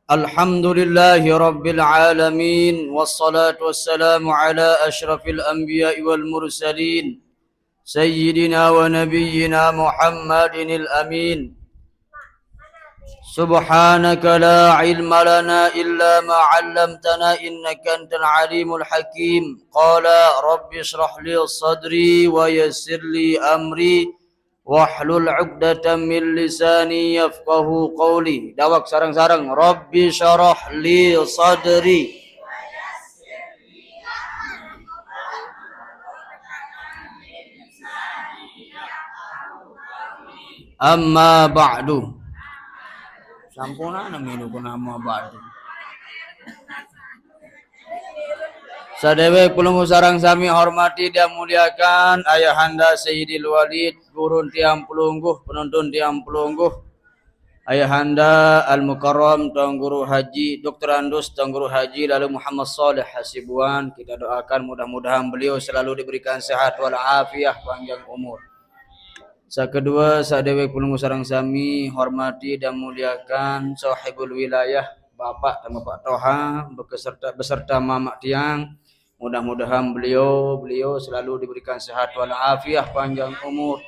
الحمد لله رب العالمين والصلاة والسلام على أشرف الأنبياء والمرسلين سيدنا ونبينا محمد الأمين. سبحانك لا علم لنا إلا ما علمتنا إنك أنت العليم الحكيم. قال رب اشرح لي صدري ويسر لي أمري wahlul 'uqdatam min lisani yafqahu qawli. Dawak sarang-sarang. Rabbi syarah li sadri. Amma ba'du. Sampuna na minu ko na amma ba'du. Sadewe kulungu sarang sami hormati dan muliakan Ayahanda Sayyidil Walid, gurun tiang pelungguh, penuntun tiang pelungguh, Ayahanda Al-Mukarram Tuan Guru Haji Dr. Andus Tuan Guru Haji lalu Muhammad Saleh Hasibuan. Kita doakan mudah-mudahan beliau selalu diberikan sehat walafiat panjang umur. Kedua, sadewe kulungu sarang sami hormati dan muliakan sahibul wilayah Bapak dan Bapak Toha beserta Mamak Tiang. Mudah-mudahan beliau selalu diberikan sehat walafiat panjang umur.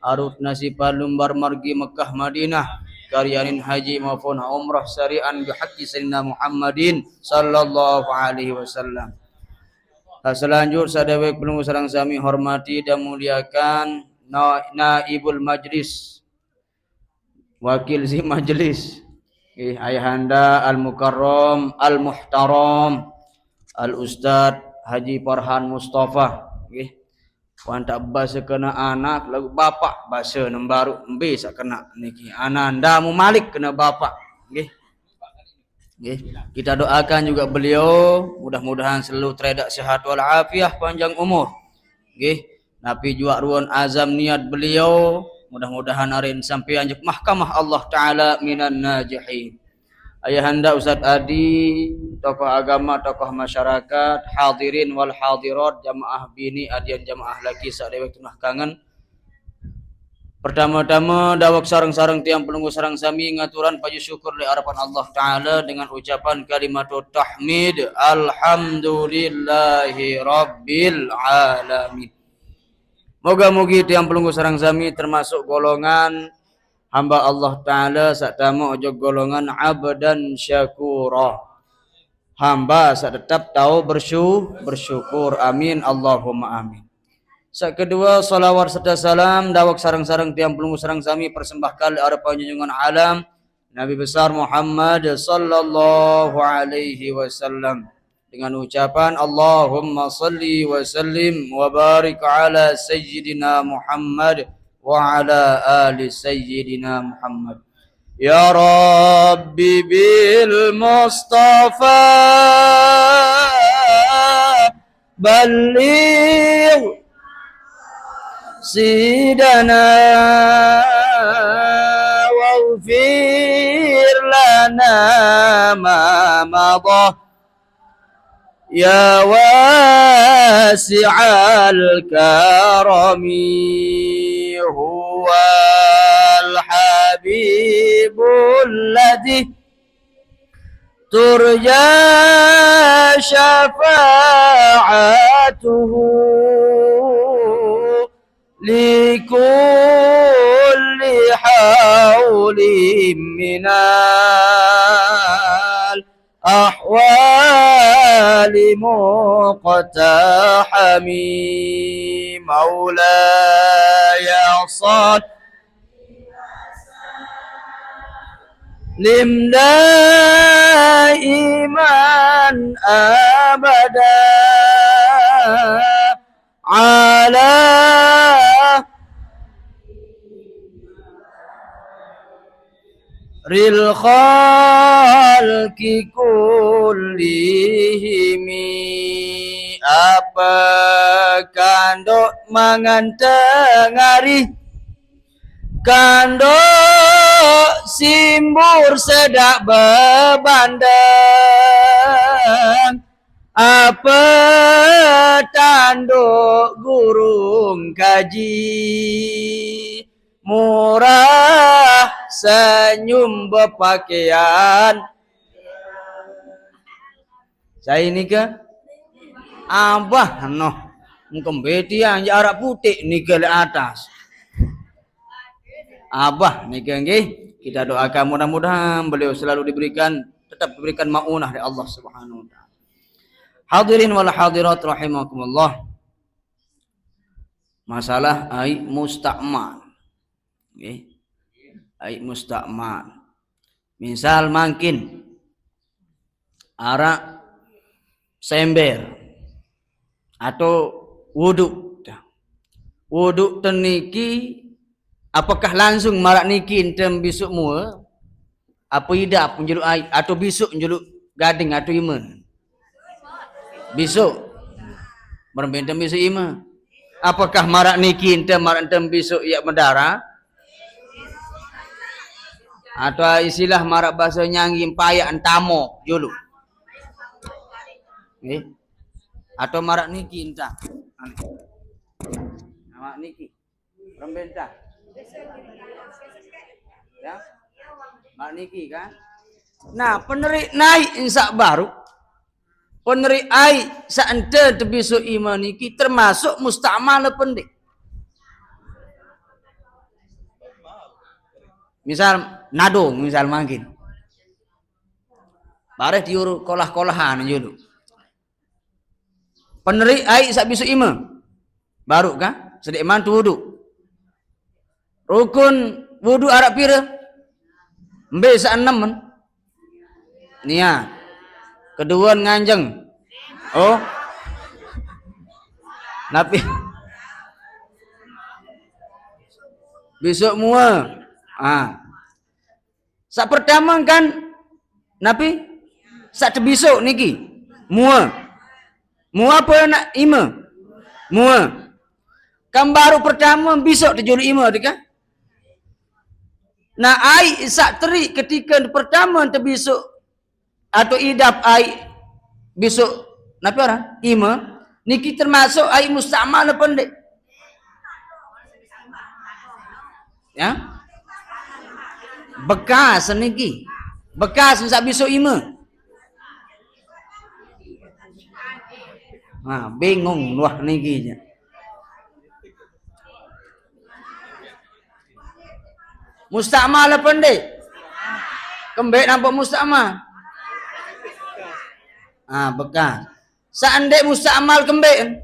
Arut nasibah lumbar margi Mekah Madinah, karyanin haji maupun umrah syari'an bihaqqi sayyidina Muhammadin sallallahu alaihi wasallam. Selanjutnya sadewe pelunggu sareng sami hormati dan muliakan naibul majlis, wakil si majlis, Ayahanda Al-Mukarram Al-Muhtaram Al-Ustaz Haji Farhan Mustafa. Puan tak bahasa kena anak lagu bapak bahasa nembaru embe sak kena niki ananda mu malik kena bapak. Kita doakan juga beliau mudah-mudahan selalu teredak sehat walafiat panjang umur. Napi juga ruan azam niat beliau mudah-mudahan arin sampai anjuk mahkamah Allah taala minan najihin. Ayahanda Ustaz Adi, tokoh agama, tokoh masyarakat, hadirin wal hadirat, jamaah bini, adian jamaah laki sadewe tunah kangen. Pertama-tama dawak sarang-sarang tiang pelunggu sarang sami ngaturan paju syukur li harapan Allah taala dengan ucapan kalimatut tahmid alhamdulillahi rabbil alamin. Moga-moga tiang pelunggu sarang sami termasuk golongan hamba Allah Ta'ala saktamu ojo golongan abdan syakura. Hamba sak tetap tahu bersyukur. Amin Allahumma amin. Kedua, salawat serta salam dawak sarang-sarang tiang pelunggu sarang sami persembahkan harapan junjungan alam Nabi besar Muhammad sallallahu alaihi wasallam dengan ucapan Allahumma salli wa sallim wa barik ala sayyidina Muhammad wa ala ali sayyidina Muhammad. Ya Rabbi bil Mustafa balligh sidana waghfir lana ma madha ya wasi'al karami هو الحبيب الذي ترجى شفاعته لكل حول من الأحوال مقتحم مولاي صل دائما أبدا على الخلق كلهم. Apa kando mangantengari kando simbur sedak bebandang apa tanduk gurung kaji murah senyum berpakaian Saya ni ke abah noh. Mungkin beti yang jarak putih ni ke atas. Abah ni ke nggih. Kita doakan mudah-mudahan beliau selalu tetap diberikan maunah dari Allah Subhanahu wa taala. Hadirin wal hadirat rahimakumullah. Masalah aib musta'mal. Nggih. Aib musta'mal. Misal mungkin arak sember atau wuduk. Wuduk teniki apakah langsung marak niki entem bisuk mua apa idap penjeluk air atau bisuk penjeluk gading atau iman bisuk berbeda bisuk iman apakah marak niki entem bisuk ya mendara atau istilah marak bahasa nyangi payak entamo julu atau marak niki entah marak niki berbeda ya mak niki kan nah penerik naik insak baru penerik ai saente tebisu iman niki termasuk musta'mal pendik misal nadung misal mungkin bareh diuru kolah-kolahan julu penerik ai sak bisu iman baru kan sedek man tu wudu rukun wudu arak pira Mbe sa-6 niat. Kedua nganjeng. Oh. Napi. Besok mua. Sak pertama kan napi? Sak tebisuk niki. Mua. Mua apa nak ima? Mua. Kan baru pertama besok terjulu ima tu kan? Nah ai sak teri ketika pertama terbisuk atau idap ai besok napa orang ima niki termasuk ai musta'mal apa ndak ya bekas niki bekas sak besok ima bingung wah niki je musta'mal apa ndak? Kembek nampak musta'mal. Bekas. Seandainya musta'mal kembek.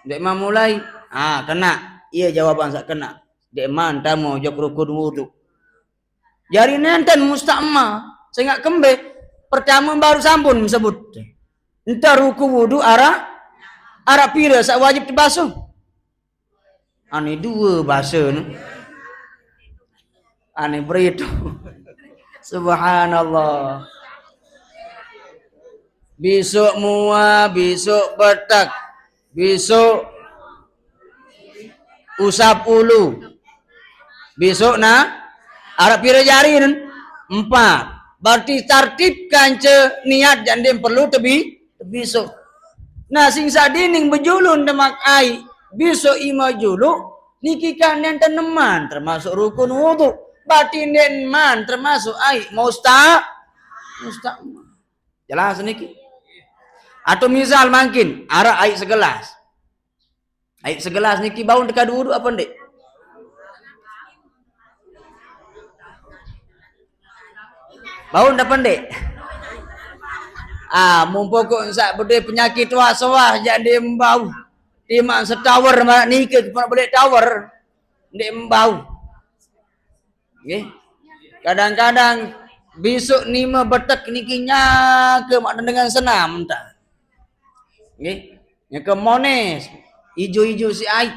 Dek mah mulai. Kena. Iya jawaban sak kena. Dek man tamu jok rukun wudu. Jari nenten musta'mal. Saya ngak kembek. Pertama baru sampun sebut. Entar rukun wudu arah pira sak wajib dibasuh. Ani dua bahasa ni. Ani beritu. Subhanallah. Besok mua, besok betak. Besok usap ulu. Besok arah pira jari ni 4. Berarti tartibkan niat jangan perlu besok. Nah sing sadining bejulun demak ai. Besok ima julu niki kan yang teneman termasuk rukun wudu batin den man termasuk ai musta'mal jelas niki atau misal mungkin arah air segelas niki bau dekat wudu apa ndik bau ndak ndik mumpokok sak bede penyakit was-was jadi bau Timak setawar mak ni ke boleh tawar ndek embau. Nggih. Kadang-kadang besok ni mah betek nikinya ke mak dengan senam tak. Nggih. Nya ke mones ijo-ijo si ai.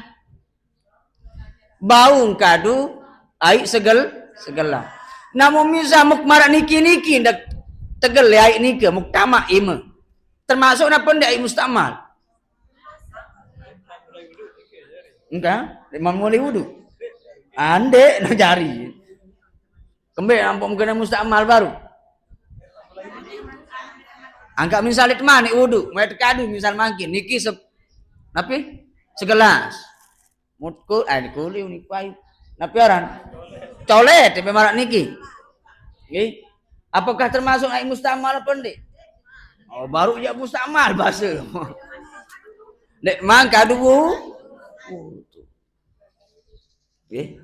Bau kadu ai segala. Namun misal muk marak niki ndak tegel ai niki muk tamak ima. Termasuk napa ndak ai musta'mal. Enggak, memang mulai wudu. Ande nak jari. Kembali nampak mungkin musta'mal baru. Angkat misal itu mana wudu, mau tekadu misal makin niki napi segelas. Mutku kuliu ni pai. Napi orang. Colet tapi marak niki. Nggih. Apakah termasuk naik mustamal apa ndik? Oh, baru je mustamal bahasa. Dek mang kadu. Okey.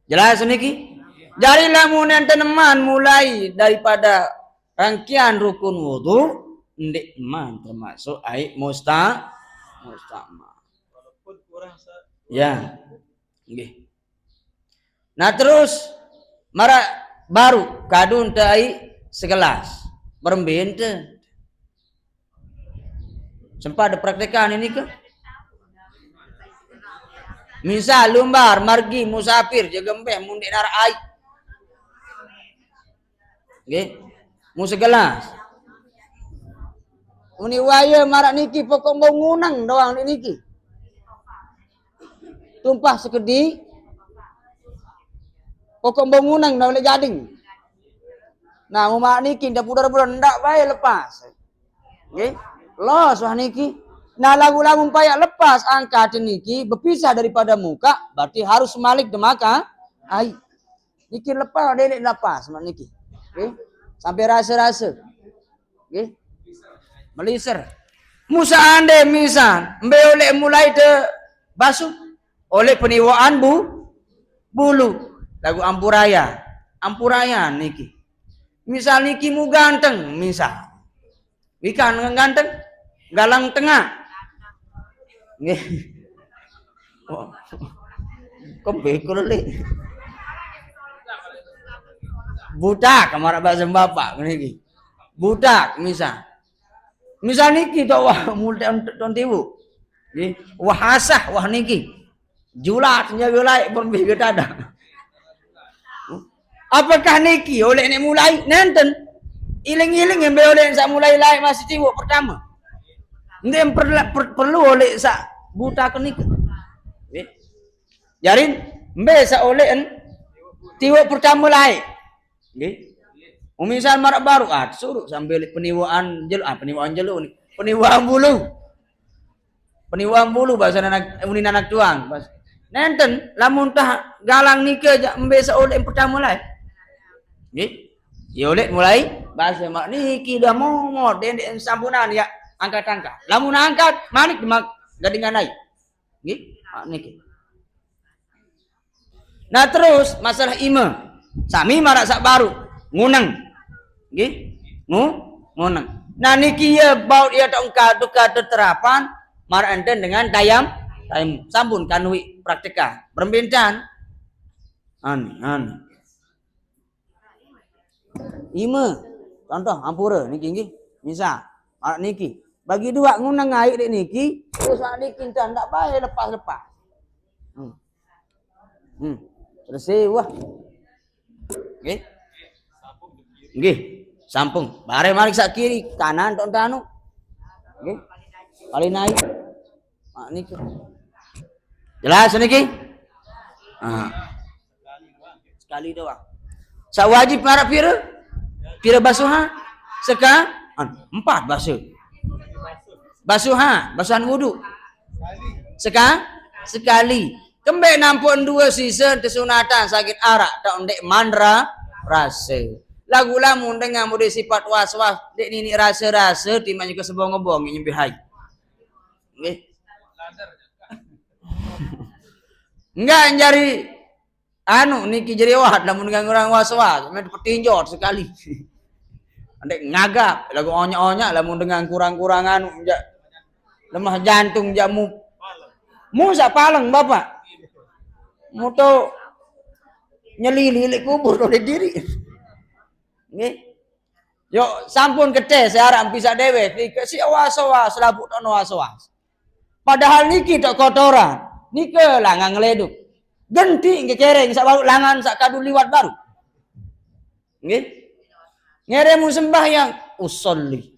Jelas niki? Jadi lamun enten man mulai daripada rangkaian rukun wudu, ndik man termasuk air mustamal. Walaupun kurang ya. Nggih. Nah terus mara baru kadun teh air segelas. Berembin teh. Sempat ada praktekan ini ke? Misal lumbar, margi, musafir, jaga mbeh, mundik darah air. Okay. Mu segelas. Uni waya marak niki pokok bangunang doang niki. Tumpah sekedi. Pokok bangunang dah boleh gading. Nah, umat niki dah pudar-pudar ndak bae lepas. Okay. Los wah niki. Nah lagu-lagu payak lepas angkat niki berpisah daripada muka berarti harus malik demaka ai. Niki lepas delik lepas mak niki. Okey. Sampai rasa-rasa. Okey. Meliser. Musa ande misal mbe oleh mulai te basuh oleh peniwaan bulu lagu ampuraya. Ampuraya niki. Misal niki mu ganteng misal. Ikan ganteng galang tengah. Nggih. Oh. Kok bekul le. Budak kamar bahasa bapak niki. Budak misal. Misal niki tok wah mulai ton tiwu. Nggih, wah asah wah niki. Julat nya wilayah pembih ke tada. Apakah niki oleh nek mulai nenten iling-iling yang oleh sak mulai lai masih tiwu pertama. Ndem perlu oleh sak buta kenik. Nggih. Jarin mbe sak oleh tiwuk pertama lae. Nggih. Misal marak baru suruh sambil peniwaan jelu ni. Peniwaan bulu. Peniwaan bulu bahasa anak uni anak tuang. Nenten lamun tah galang nike mbe sak oleh pertama lae. Nggih. Ya oleh mulai bahasa mak niki dah momot dendek sampunan ya angkat-angkat. Lamun angkat manik demak gadingan naik. Nggih, niki. Nah terus masalah ima. Sami marak sak baru nguneng. Nggih? Nguneng. Nah niki ya baut ya tong kadu terapan marak enten dengan tayam sampun kanui praktika. Berbencan. An. Ima. Contoh ampura niki nggih. Misal marak niki bagi dua ngunang air dek niki, terus niki ndak bae lepas-lepas. Selesai wah. Nggih. Nggih, sampung. Bare mari sak kiri, kanan tok anu. Nggih. Paling naik. Mak niki. Jelas niki? Sekali doang. Sak wajib marap pira? Pira basuhan? Seka 4 basuh. Basuhan wudu. Sekali. Kembali nampun 2 season kesunatan sakit arak tak ndek mandra rasa. Lagu lamun dengan mode sifat was-was dek nini rasa-rasa timanya ke sebong-bong nyembe hai. Nggih. Enggak jari niki jadi wahat lamun dengan orang was-was, men petinjot sekali. Andek ngagap lagu onya-onya lamun dengan kurang-kurangan lemah jantung jamu musa paleng bapak muto nyelili kubur oleh diri nggih yo sampun kete searang bisa dewe nika si awas-awas labuk tono awas padahal niki tok kotoran nike langang ngeleduk genti nge kereng sak baru langan sak kadu liwat baru nggih ngeremu sembahyang usolli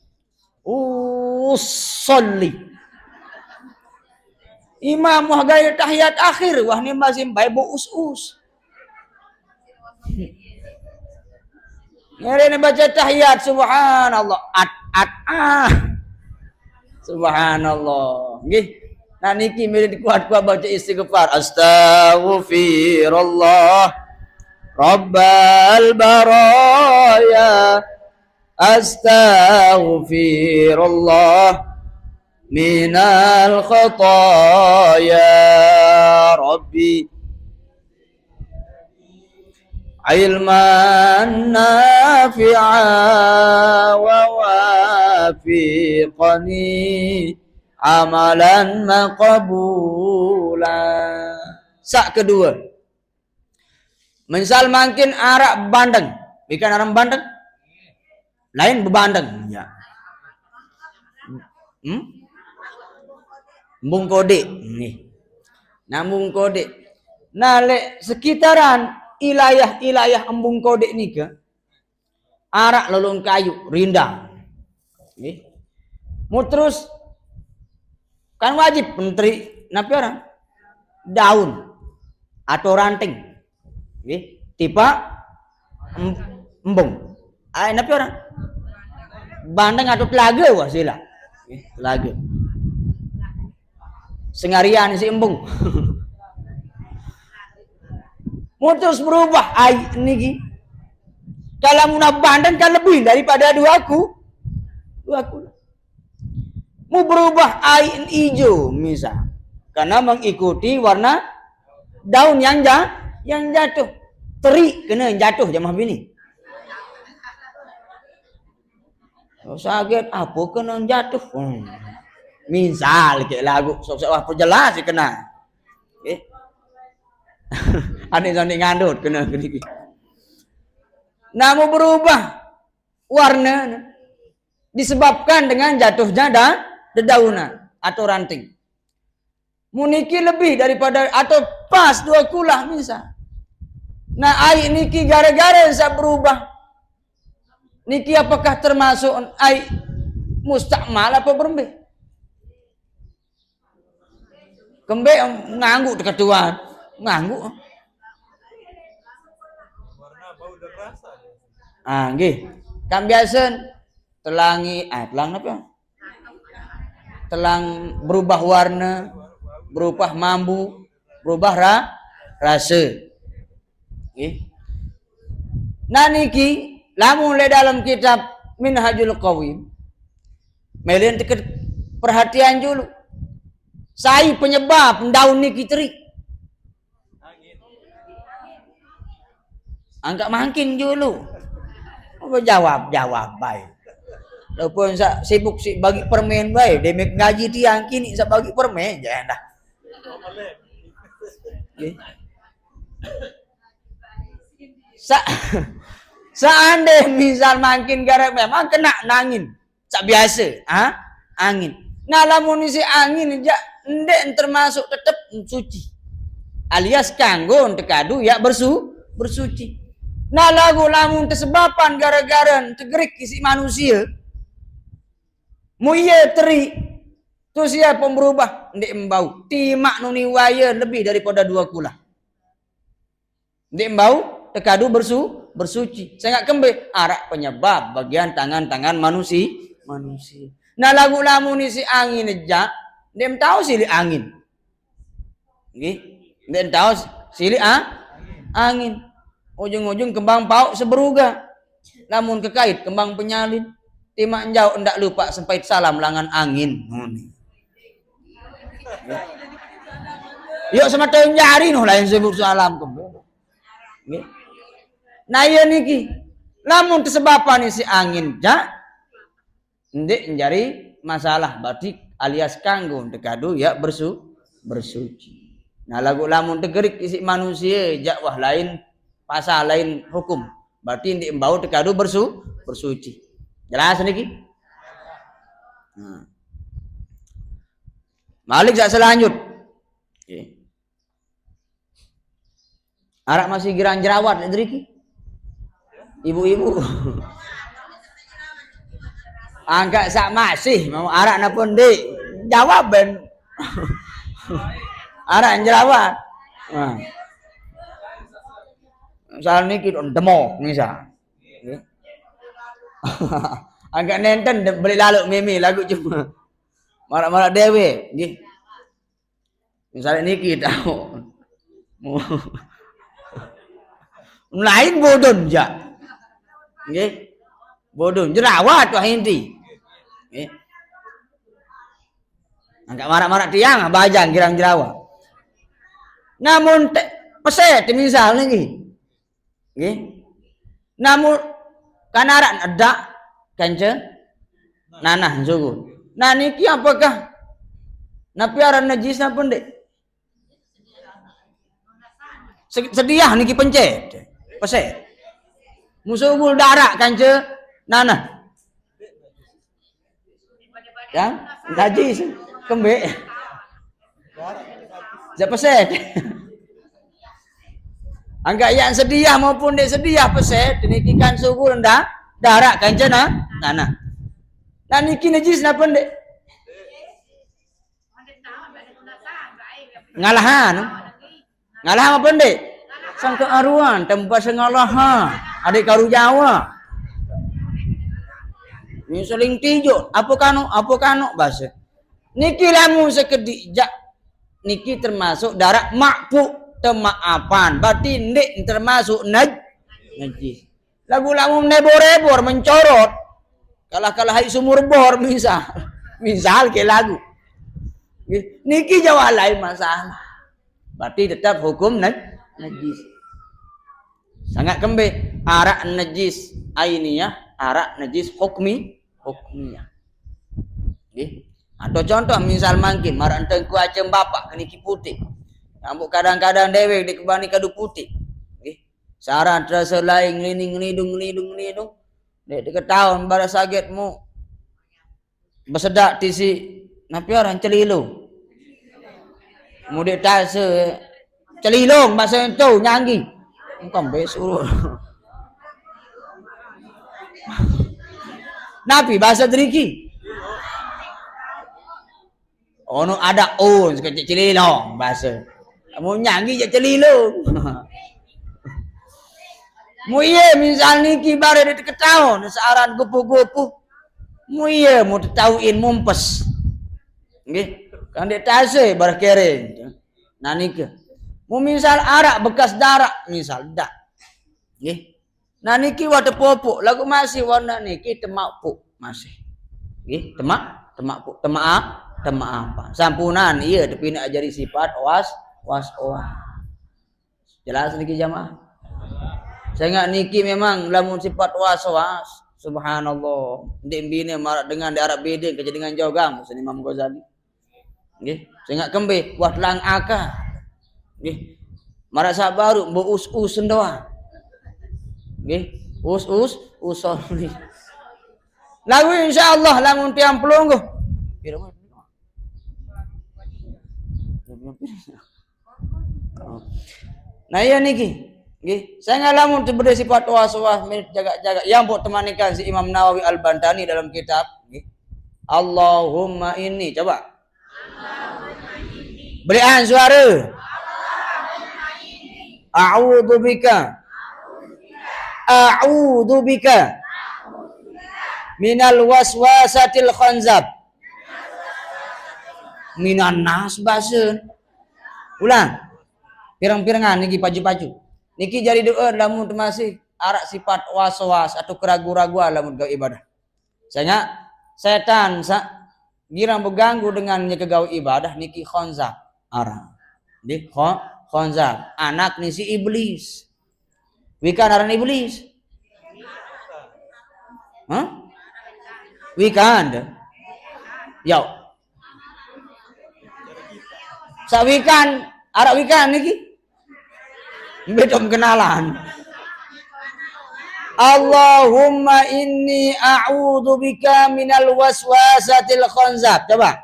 imam wah gaya tahiyat akhir wah ni masih bae bo us ngerene baca tahiyat subhanallah subhanallah nggih nah niki mirip kuat-kuat baca istighfar astaghfirullah Rabbal baraya astaghfirullah minal khataya Rabbi ilman nafi'a wa wafiqani amalan maqbula. Sak kedua, misal makin arak bandeng, ikan orang bandeng lain bebandeng ya. Embung kodek nih. Nambung kodek. Nah, le sekitaran ilayah embung kodek ni ke arak lolong kayu rindang. Nggih. Mu terus kan wajib menteri napi orang daun atau ranting. Nggih, tiba embung. Napi orang bandeng atau telaga wah sila. Nggih, telaga. Sengarian si embung. Mutus berubah ai niki. Kalau munah bandeng kan lebih daripada dua aku. Mu berubah ai hijau misal. Karena mengikuti warna daun yang jatuh. Teri kena jatuh jamah bini. Oh, sakit apa kena jatuh? Misal ke lagu sok-sok perjelas kena. Okay. Ada yang ngandut kena gini. Namun berubah warna disebabkan dengan jatuhnya dedaunan atau ranting. Muniki lebih daripada atau pas dua kulah misal. Nah air niki gara-gara bisa berubah. Niki apakah termasuk air mustakmal apa berembih? Kembe nganggu dekat Tuhan, nganggu. Nggih. Kan biasa telangi, telang apa? Telang berubah warna, berubah mambu, berubah rasa. Nggih. Nah niki lamun le dalam kitab Minhajul Qawim. Melihat perhatian dulu. Sai penyebab daun niki teri. Angkat makin dulu. Apa jawab baik. Lepas sibuk bagi permen baik. Demek ngaji tiang kini sa bagi permen jangan dah. Okay. Seandainya misal makin garap memang kena nangin. Sak biasa, angin. Nah lamun isi angin aja ndek termasuk tetap suci. Alias kanggo tekadu ya bersuci. Nah lagu lamun tesebapan gara-gara tegerik isi manusia. Muye teri tu sia pemberubah ndek embau. Timak nuni waya lebih daripada dua kula. Ndek embau tekadu bersuci. Saya enggak kembe arak penyebab bagian tangan-tangan manusia. Nah lagu lamun isi angin aja ndem tahu silih angin. Nggih. Ndem tahu silih angin. Ujung-ujung kembang pauk seberuga. Namun kekait kembang penyalin. Timak jauh ndak lupa sampai salam langan angin. Yuk semata jari noh lain sebut salam kembang. Nggih. Nah iya niki. Namun tesebapan isi angin ja ndek njari masalah batik alias kanggo tekadu ya bersuci. Nah lagu lamun tegerik isi manusia jakwah lain pasal lain hukum. Berarti ndek embau tekadu bersuci. Jelas niki? Malik sak selanjut. Okay. Arak masih girang jerawat driki. Ibu-ibu. Angkat sak masih mau arak napa ndek? Jawab ben. Arak jerawat. Nah. Misal niki demok misal. Nggih. Angkat nenten beli lalu mimi lagu cuma. Marak-marak dewe nggih. Misal niki tahu. Lain bodon je. Nggih. Bodon jerawat tu inti. Nggih. Angkat marak-marak tiang bajang girang jerawat. Namun peset misal lagi. Nggih. Namun kanaran ada kanca nanah sugu. Nah niki apakah napiaran najis pun dek? Sedia niki pencet. Peset. Musugul darak kanca nanah. Yang najis kembek. Saya peset. Angkat yang sedia maupun dek sedia peset. Niki kan sugu rendah darak kanca nanah. Nah niki najis napa dek? Ngalahan. Ngalahan apa dek? Sang kearuan tempat sengalahan. Adik karu Jawa. Ni seling tijuk. Apa kanu bahasa. Niki lamun sekedik jak. Niki termasuk darak makpu temaapan. Berarti ndik termasuk najis. Lagu-lagu nebor-nebor mencorot. Kalah-kalah hai sumur bor misal. Misal ke lagu. Niki jawab lain masalah. Berarti tetap hukum najis. Sangat kembali arak najis ainiyah, arak najis hukmiyah. Nggih. Atau contoh misal mangkin marak tengku acem bapak niki putih. Rambut kadang-kadang dewek dikebani kadu putih. Nggih. Saran terasa lain ngelidung. Dek tahun pada sakitmu bersedak tisi napi orang celilung. Mudik tase celilung bahasa itu nyanggi. Engkau besul. Napi bahasa Triki. Ono ada sekecil celilung bahasa. Mau nyanggi je celilung. Mu iya misal niki bare di ketahuan searan gupu-gupu. Mu iya mu tauin mumpes. Nggih, kan dia tase bar kering. Nah niki. Mu misal arak bekas darah misal dak. Nggih. Nah niki wate popok lagu masih warna niki temak puk masih. Nggih, temak puk, temak apa? Sampunan iya tapi nak ajari sifat was. Jelas niki jamaah. Saya ingat niki memang lamun sifat was. Subhanallah. Ndik bini marak dengan di Arab bedeng kerja dengan jogam Ustaz Imam Ghazali. Nggih, saya ingat kembe buat lang aka. Nggih. Marak sak baru mbok us sendoa. Nggih, usoli. Lagu insyaallah lamun tiang pelungguh. Pira mana? Nah iya niki. Nggih, saya ngalamun tu bersifat was-was jaga-jaga yang buat temanikan si Imam Nawawi Al-Bantani dalam kitab nggih. Allahumma inni coba. Berikan suara. A'udzu bika minal waswasatil khanzab. Minan nas bahasa. Ulang. Pirang-pirangan niki paju-paju. Niki jadi doa lamun masih arak sifat was-was atau keraguan-raguan lamun gawe ibadah. Sehingga setan girang berganggu dengan gawe ibadah niki khanzab arak. Di khanzab anak ni si iblis. Wikan aran iblis. Hah? Wikan. Yo. Sawikan arak wikan niki. Bedom kenalan. Allahumma inni a'udzu bika minal waswasatil khanzab. Coba.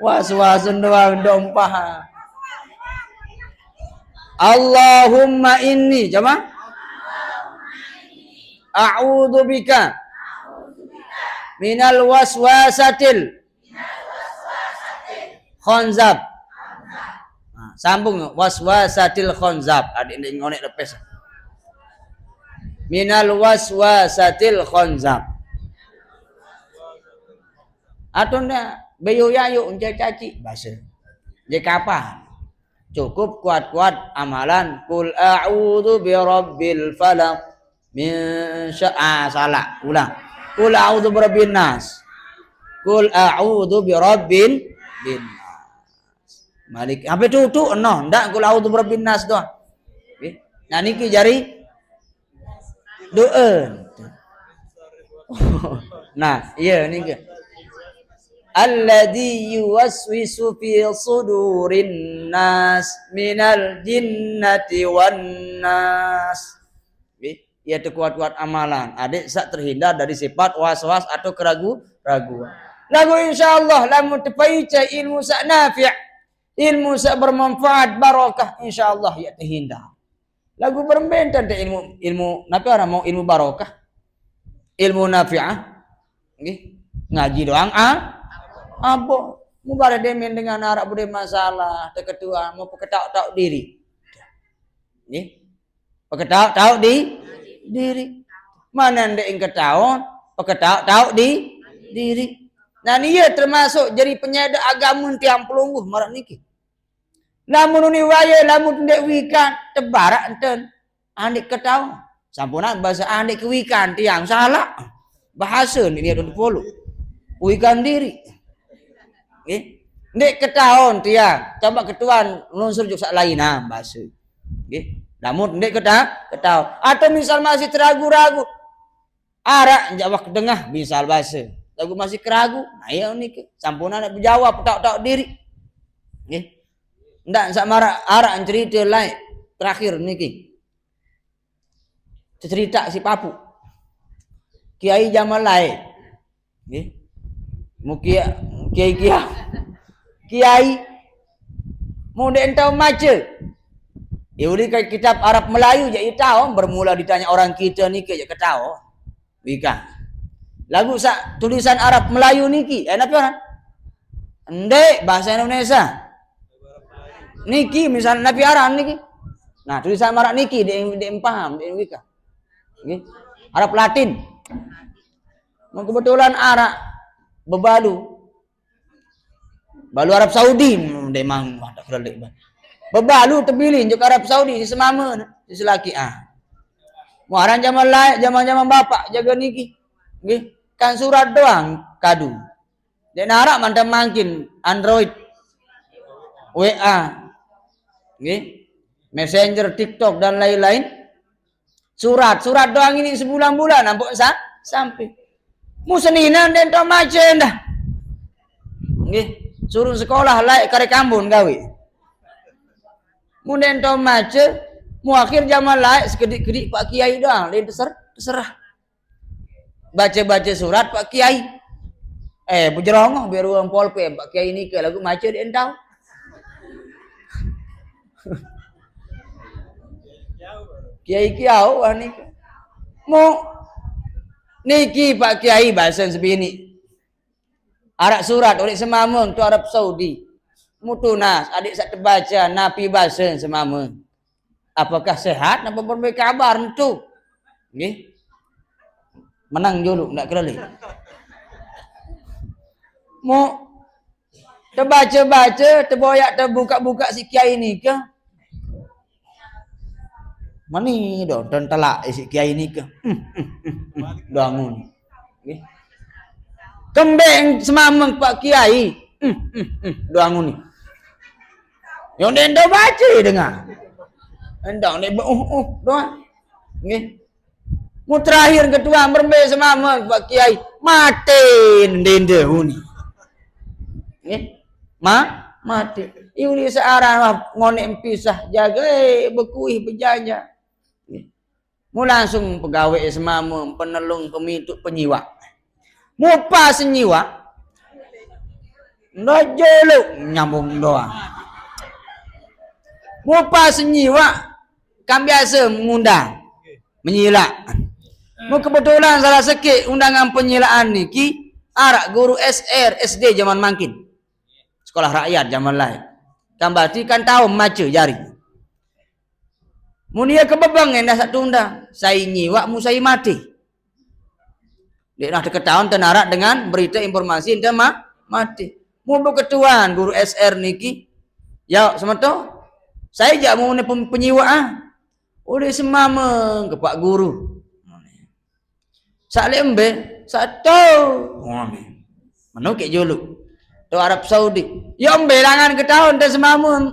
Was-wasun doang dompah. Allahumma inni coba. A'udzu bika minal waswasatil khanzab. Nah, sambung waswasatil khanzab. Adik ini ngonek lepes. Minal waswasatil khanzab. Atau ndak bayu yayu caci bahasa. Je kapan? Cukup kuat-kuat amalan qul a'udzu birabbil falaq min salah. Ulang. Qul a'udzu birabbin nas. Qul a'udzu birabbil nas. Malik. Apa tu no, ndak qul a'udzu birabbin nas doang. Okay. Nah niki jari doa. Nah, iya niki. Alladzi yuwaswisu fi sudurin nas minal jinnati wan nas. Ia kuat-kuat amalan. Adik sak terhindar dari sifat was-was atau keraguan. Lagu insyaallah lamun tepaica ilmu sak nafi', ilmu sak bermanfaat barakah insyaallah ia terhindar. Lagu berbentan te ilmu napi orang mau ilmu barakah. Ilmu nafi'ah. Nggih. Ngaji doang Abo, mu bare demen dengan arak bude masalah, ketua mau peketak diri. Nggih. Peketak diri. Mana ndek ketahuan, peketak di diri. Nah dia termasuk jadi penyada agama tiang pelungguh marak niki. Namun uni waya lamun ndek wikan tebarak enten andik ketahuan. Sampunan bahasa andik kewikan tiang salah. Bahasa ni dia polo. Wikan diri. Nek ketahuan tiang, coba ketuan unsur juga lain bahasa. Namun nek ketahuan. Atau misal masih ragu-ragu, arak jawab dengah misal bahasa. Lagu masih keragu, nah ya niki sampunan nak berjawab tak diri. Ndak sak marak arak cerita lain terakhir niki. Cerita si Papu. Kiai zaman lain. Nggih. Kiai muda entau maca. Ya uli kitab Arab Melayu je tahu bermula ditanya orang kita ni ke je ketahu. Wika. Lagu sak tulisan Arab Melayu niki, enak orang? Ndek bahasa Indonesia. Niki misal Nabi Arab niki. Nah, tulisan Arab niki dia paham, dia wika. Nggih. Arab Latin. Kebetulan Arab bebalu. Balu Arab Saudi memang tak kerelik. Bebalu terpilih untuk Arab Saudi si semama si selaki Muaran zaman bapak jaga niki. Nggih, kan surat doang kadu. Dan Arab mantap mangkin Android WA. Nggih. Messenger, TikTok dan lain-lain. Surat doang ini sebulan-bulan nampak sampai. Museninan dan tak macam dah. Nggih. Suruh sekolah laik kare kambun gawe. Mun ento mace, mu akhir zaman laik sekedik-kedik Pak Kiai doang, lain terserah. Baca surat Pak Kiai. Bujerongoh biar orang polpe Pak Kiai ni ke lagu mace di entau. Kiai kiau ni. Mu niki Pak Kiai bahasa sebini. Arak surat oleh semameng tu Arab Saudi. Mutunas adik sak terbaca napi bahasa semameng. Apakah sehat apa berbagi kabar tu? Nggih. Menang dulu ndak kelali. Mu terbaca, terboyak terbuka si kiai ni ke? Mani do dan telak si kiai ni ke? Bangun. Nggih. Kembeng semameng Pak Kiai. Doang ni. Yang dia dah baca dengar. Endang dia doang. Nggih. Mu terakhir ketua berbe semameng Pak Kiai. Matin dende huni. Nggih. Mati. Iuli searah ngonek pisah jaga bekuih berjaya. Mu langsung pegawai semameng penelung pemituk penyiwak. Mupa senyiwa nojoluk nyambung doang. Mupa senyiwa kan biasa mengundang menyilak. Mu kebetulan salah sikit undangan penyilaan niki arak guru SR SD zaman mangkin. Sekolah rakyat zaman lain. Kan berarti kan tahu maca jari. Mun dia kebebang dah satu undang. Saya nyiwa mu saya mati. Dia nak ketahuan tenarak dengan berita informasi ente mati. Mu ketuan guru SR niki Ya, semeto. Saya jak mau penyiwa Oleh semama ke pak guru. Sak lembe, satu. Menukik juluk. Tu Arab Saudi. Ya embe langan ke tahun dah semama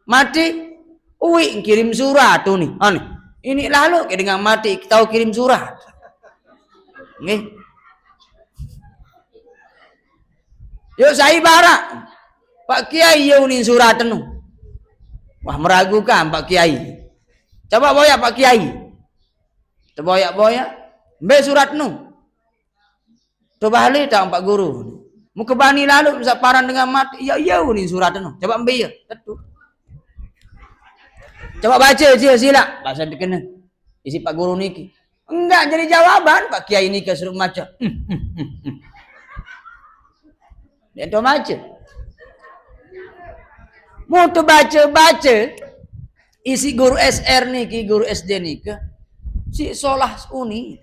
mati. Uwi kirim surat tu ni. Ha ni. Ini lalu ke dengan mati tahu kirim surat. Nggih. Yo saya barak. Pak Kiai yo ni surat tu. Wah meragukan Pak Kiai. Coba boyak Pak Kiai. Terboyak-boyak. Be surat nu. Coba balik tak Pak Guru. Muka bani lalu bisa paran dengan mati. Ya ni surat nu. Coba ambil ya. Tentu. Coba baca je sila. Bahasa dikena. Isi Pak Guru niki. Enggak jadi jawaban Pak Kiai ni kesuruh maca. Dia tu baca. Mau tu baca isi guru SR niki, guru SD niki. Si solah uni.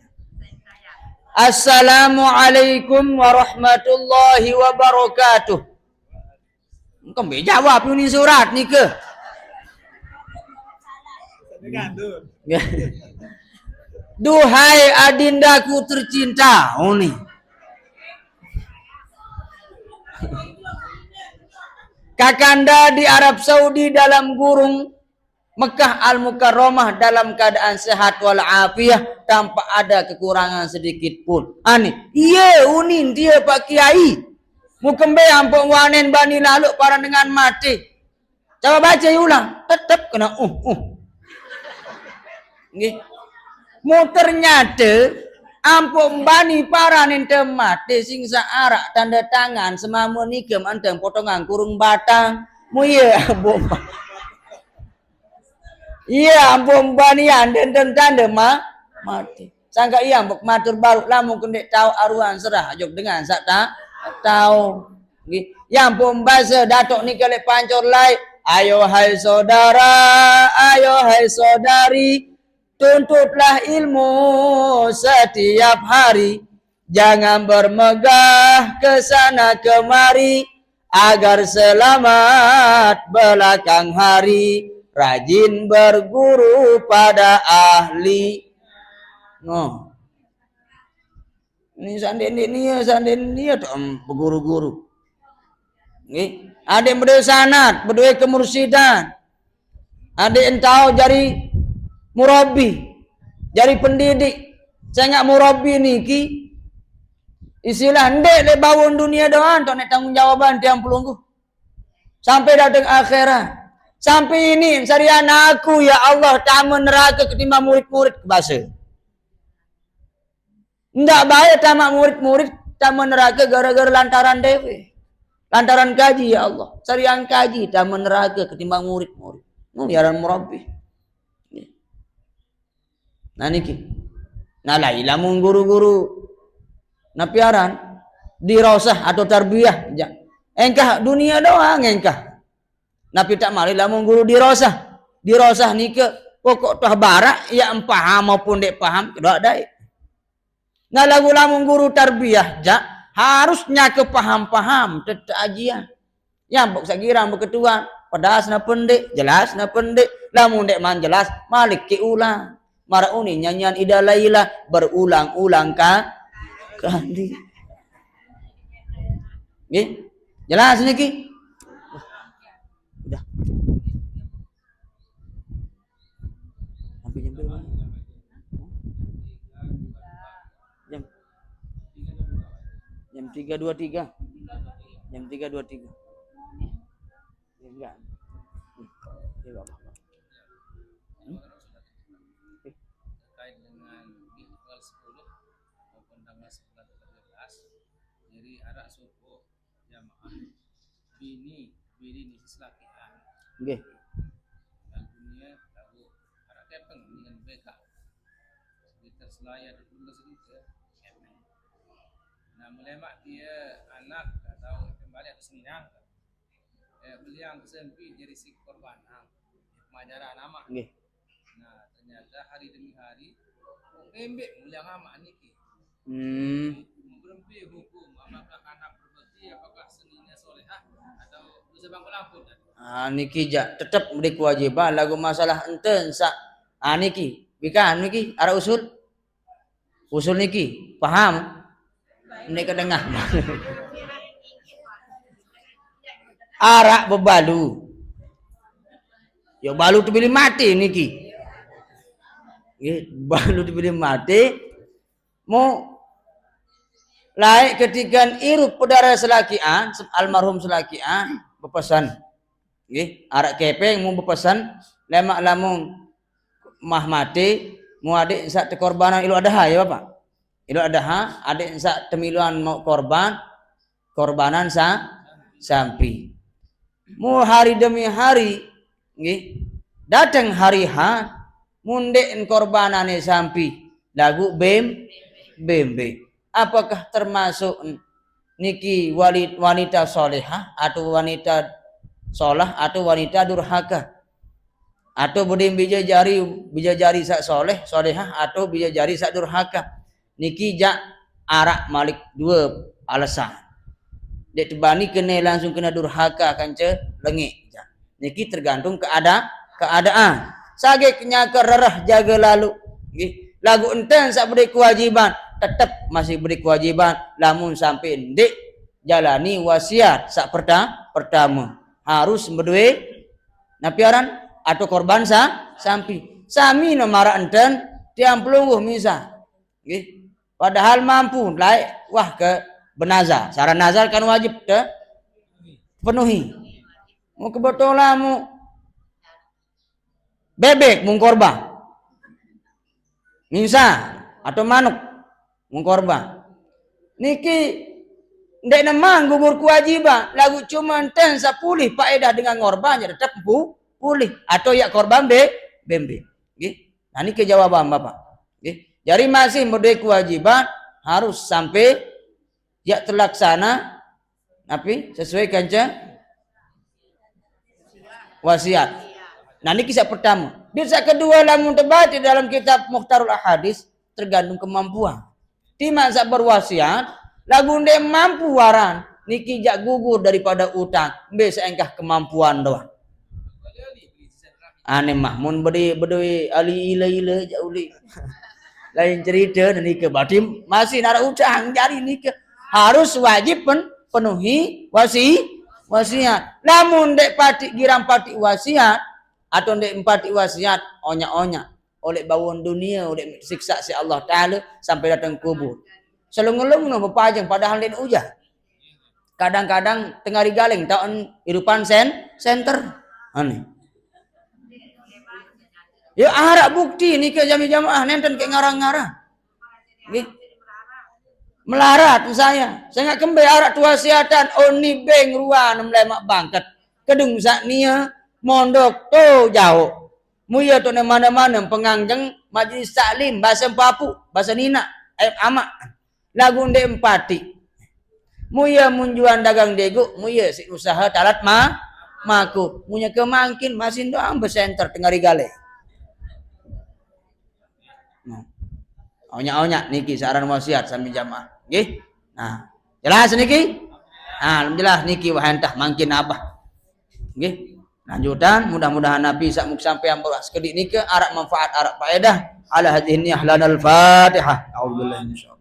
Assalamualaikum warahmatullahi wabarakatuh. Kau jawab ini surat niki. Duhai adindaku tercinta, uni. Kakanda di Arab Saudi dalam gurung Mekah Al-Mukarramah dalam keadaan sehat walafiat tanpa ada kekurangan sedikit pun. Ani, iya unin dia Pak Kiai. Mukembe ampun wanen bani lalu para dengan mati. Coba baca ulang, tetap kena Nggih. Mu ternyata ampun bani para nente mati sing saarak tanda tangan semama nikem anteng potongan kurung batang. Mu iya ampun. Iya ampun bani anden tanda mati. Sangka iya ampun matur baru lamun kendek tahu aruan serah jok dengan sak tahu. Nggih. Ya ampun bahasa datok ni kelek pancor lai. Ayo hai saudara, ayo hai saudari, tuntutlah ilmu setiap hari. Jangan bermegah ke sana kemari, agar selamat belakang hari. Rajin berguru pada ahli. No. Ini sanden ni tu berguru-guru. Nggih. Ada yang berdua sanad, berdua kemursidan. Ada yang tahu jadi murabi, jadi pendidik. Saya enggak murabi niki. Istilah ndek le bawon dunia doang tok nek tanggungjawab tiang pelunggu. Sampai datang akhirat. Sampai ini sarian aku ya Allah tamu neraka ketimbang murid-murid bahasa. Ndak baik tamak murid-murid tamu neraka gara-gara lantaran dewe. Lantaran kaji ya Allah. Sarian kaji tamu neraka ketimbang murid-murid. Yaran murabbi. Nah niki. Nah lah ilamun guru-guru napiaran dirosah atau tarbiyah. Engkah dunia doang engkah. Napi tak mari lamun guru dirosah. Dirosah ni ke pokok tah barak ya paham maupun dek paham dak dai. Nah lagu lamun guru tarbiyah harusnya ke paham-paham tetek ajian. Yang bok sakira berketuan pedas na pendek, jelas na pendek. Lamun dek man jelas malik ki ulang. Mara uni nyanyian Ida Laila berulang-ulang kali. Nggih. Jelas niki? Udah. Sampai jam berapa? Jam 3.23. Jam 3.23. Enggak. Terkait dengan tanggal 10 maupun tanggal 11 jadi arak subuh jamaah bini ni selakian. Nggih. Albumnya lagu arak kepeng dengan BK. Sekitar Selayar dulu sedikit kepeng. Nah melemak dia anak atau kembali atau senyang. Beliau kesempi jadi si korban majalah nama. Nggih. Nah ternyata hari demi hari pembek mulia amak niki. Berhenti hukum apakah anak berbakti apakah seninya solehah atau sebab pelakon. Niki jak tetap beri kewajiban lagu masalah enten sak. Niki, bikan niki arah usul. Usul niki, paham? Ini kedengah. Arak bebalu. Ya balu tu bila mati niki. Balu tu bila mati. Mu laik ketika irup pedara selaki almarhum selaki berpesan. Arak kepeng mu berpesan lemak lamun mah mati mu adik sak korbanan ilu adaha ya Bapak. Ilu adaha adik sak temiluan mau korbanan sampi. Mu hari demi hari datang hari mundek korbanane sampi lagu bembe. Apakah termasuk niki wanita solehah atau wanita solah atau wanita durhaka atau budim bija jari sak solehah atau bija jari sak durhaka niki jak arak malik dua alasan dek tebani kena langsung kena durhaka kanca lengik niki tergantung keadaan sage kenyaka rerah jaga lalu lagu enten sak beri kewajiban tetap masih beri kewajiban lamun sampai ndik jalani wasiat sak pertama harus berdua napiaran atau korban sampi sami nomara enten tiang pelungguh misal padahal mampu laik wah ke benazar saran nazar kan wajib penuhi mau kebetulan mu bebek mung korban misal atau manuk mengkorban niki ndek namang gugur kewajiban lagu cuma enten sapulih faedah dengan korban jadi tetap pulih atau ya korban bembe nah niki jawaban Bapak jadi masih berdua kewajiban harus sampai ya terlaksana tapi sesuai kanca wasiat nah niki sak pertama bisa kedua lamun terbaca dalam kitab Mukhtarul Ahadis tergantung kemampuan di masa berwasiat lagu ndek mampu waran niki jak gugur daripada utang bisa engkah kemampuan doang ane mah mun berdui ali ila jak uli lain cerita niki berarti masih nara utang jadi niki harus wajib penuhi wasiat namun ndek pati girang pati wasiat atau ndek empati wasiat onya-onya oleh bawon dunia, oleh siksa si Allah Ta'ala sampai datang kubur. Selung-selung no berpajang padahal dia ujah. Kadang-kadang tengah digaling tahun hidupan center. Aneh. Ya harap bukti ni ke jamaah nenten ke ngarang-ngarang. Melarat saya nggak kembali arak tuasiatan oni beng ruan melemak bangkat. Kedung sak nia mondok to jauh. Muya tu mana-mana pengangjeng majlis taklim bahasa Papu, bahasa Nina, amak. Lagu ndek empati. Muya munjuan dagang dego, muya si usaha talat maku. Munya kemangkin masin doang besenter tengah rigale. Onya-onya niki saran wasiat sami jamaah. Nggih. Nah, jelas niki? Alhamdulillah niki wahantah mangkin abah. Nggih. Lanjutan mudah-mudahan Nabi sak sampai yang beras kedik niki arak manfaat arak faedah ala hadhihi niyah lanal Fatihah. A'udzubillahi minasyaitonir